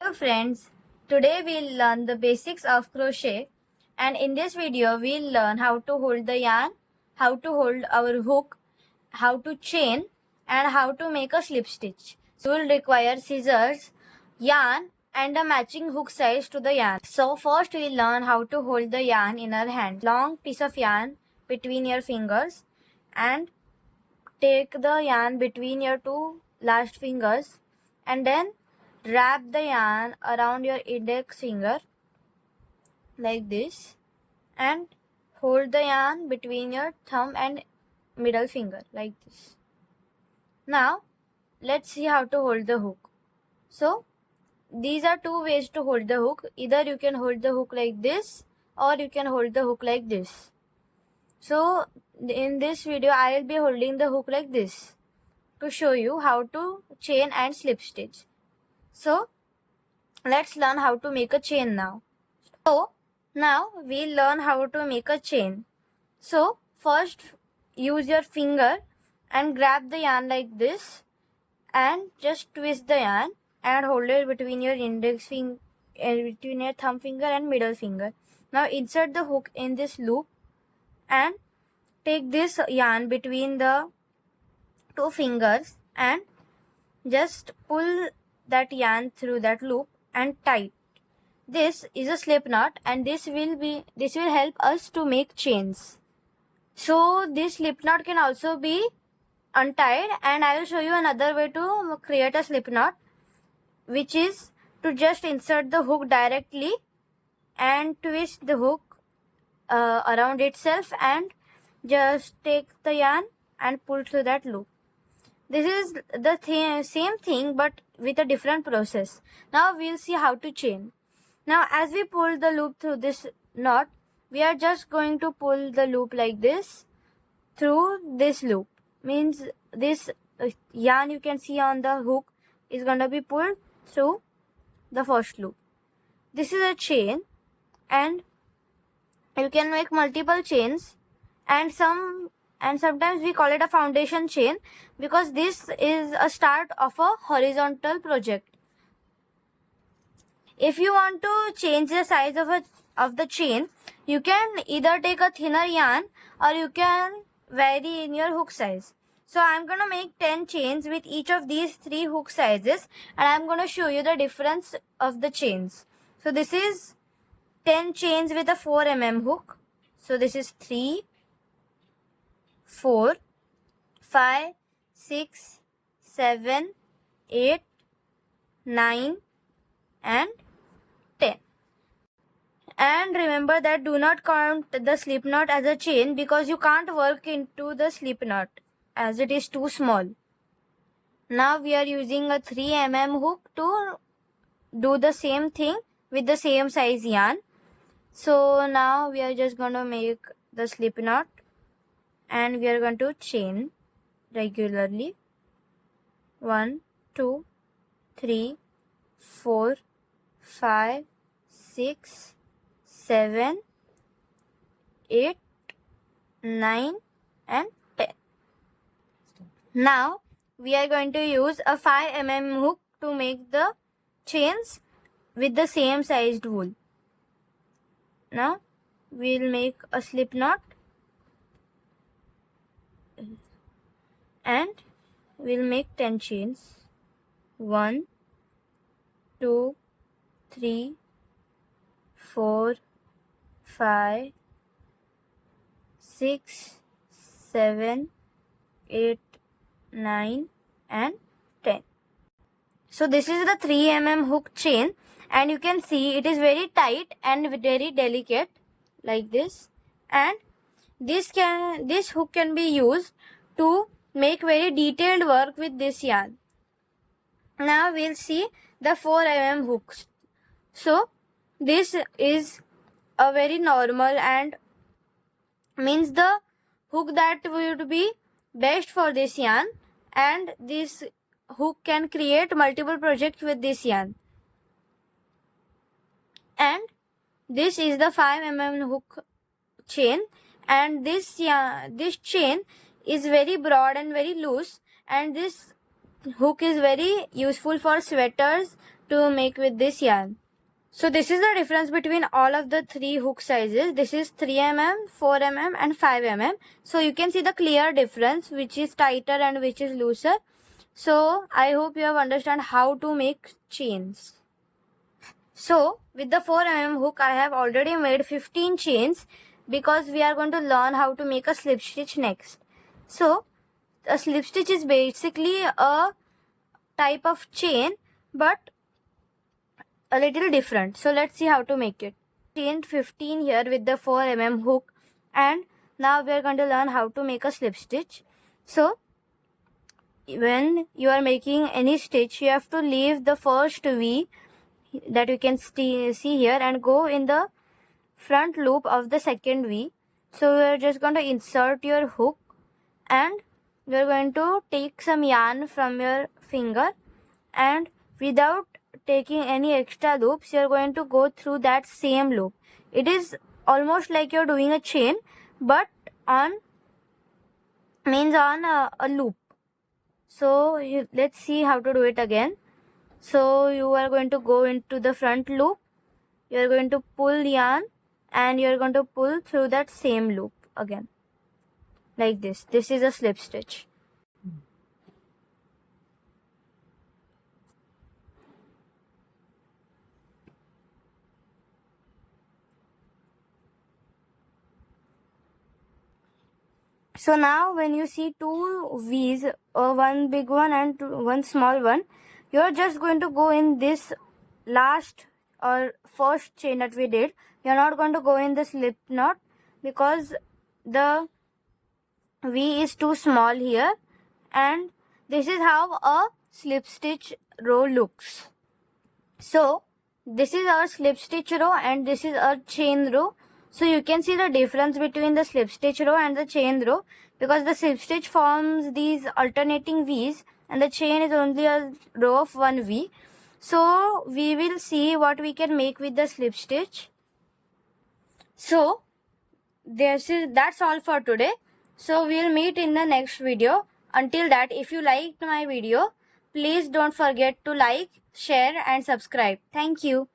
Hello friends, today we'll learn the basics of crochet, and in this video we'll learn how to hold the yarn, how to hold our hook, how to chain, and how to make a slip stitch. So we'll require scissors, yarn, and a matching hook size to the yarn. So first we'll learn how to hold the yarn in our hand. Long piece of yarn between your fingers and take the yarn between your two last fingers and then wrap the yarn around your index finger like this and hold the yarn between your thumb and middle finger like this. Now let's see how to hold the hook. So these are two ways to hold the hook. Either you can hold the hook like this or you can hold the hook like this. So in this video I will be holding the hook like this to show you how to chain and slip stitch. So let's learn how to make a chain now. So now we'll learn how to make a chain. So first use your finger and grab the yarn like this and just twist the yarn and hold it between your index finger, between your thumb finger and middle finger. Now insert the hook in this loop and take this yarn between the two fingers and just pull that yarn through that loop and tight. This is a slip knot and this will help us to make chains. So this slip knot can also be untied, and I will show you another way to create a slip knot, which is to just insert the hook directly and twist the hook around itself and just take the yarn and pull through that loop. This is the same thing but with a different process. Now we'll see how to chain. Now as we pull the loop through this knot, we are just going to pull the loop like this through this loop. Means this yarn you can see on the hook is going to be pulled through the first loop. This is a chain and you can make multiple chains, and sometimes we call it a foundation chain because this is a start of a horizontal project. If you want to change the size of the chain, you can either take a thinner yarn or you can vary in your hook size. So I'm going to make 10 chains with each of these 3 hook sizes, and I'm going to show you the difference of the chains. So this is 10 chains with a 4 mm hook. So this is 3, 4, 5, 6, 7, 8, 9 and 10. And remember that do not count the slip knot as a chain because you can't work into the slip knot as it is too small. Now we are using a 3 mm hook to do the same thing with the same size yarn. So now we are just going to make the slip knot and we are going to chain regularly. 1, 2, 3, 4, 5, 6, 7, 8, 9 and 10. Now we are going to use a 5 mm hook to make the chains with the same sized wool. Now we'll make a slip knot and we'll make 10 chains. 1, 2, 3, 4, 5, 6, 7, 8, 9 and 10. So this is the 3 mm hook chain, and you can see it is very tight and very delicate like this, and this hook can be used to make very detailed work with this yarn. Now we'll see the 4 mm hooks. So this is a very normal and means the hook that would be best for this yarn, and this hook can create multiple projects with this yarn. And this is the 5 mm hook chain, and this chain is very broad and very loose, and this hook is very useful for sweaters, to make with this yarn. So this is the difference between all of the three hook sizes. This is 3 mm, 4 mm and 5 mm. So you can see the clear difference, which is tighter and which is looser. So I hope you have understand how to make chains. So with the 4 mm hook, I have already made 15 chains because we are going to learn how to make a slip stitch next. So a slip stitch is basically a type of chain, but a little different. So let's see how to make it. Chained 15 here with the 4 mm hook, and now we are going to learn how to make a slip stitch. So when you are making any stitch, you have to leave the first V that you can see here and go in the front loop of the second V. So we are just going to insert your hook, and we are going to take some yarn from your finger, and without taking any extra loops, you are going to go through that same loop. It is almost like you're doing a chain, but on a loop. So let's see how to do it again. So you are going to go into the front loop, you are going to pull yarn, and you are going to pull through that same loop again, like this. This is a slip stitch. So now when you see two V's, one big one and one small one, you're just going to go in this last or first chain that we did. You're not going to go in the slip knot because the V is too small here, and this is how a slip stitch row looks. So this is our slip stitch row and this is our chain row. So you can see the difference between the slip stitch row and the chain row, because the slip stitch forms these alternating V's and the chain is only a row of one V. So we will see what we can make with the slip stitch. So that's all for today. So we'll meet in the next video. Until that, if you liked my video, please don't forget to like, share and subscribe. Thank you.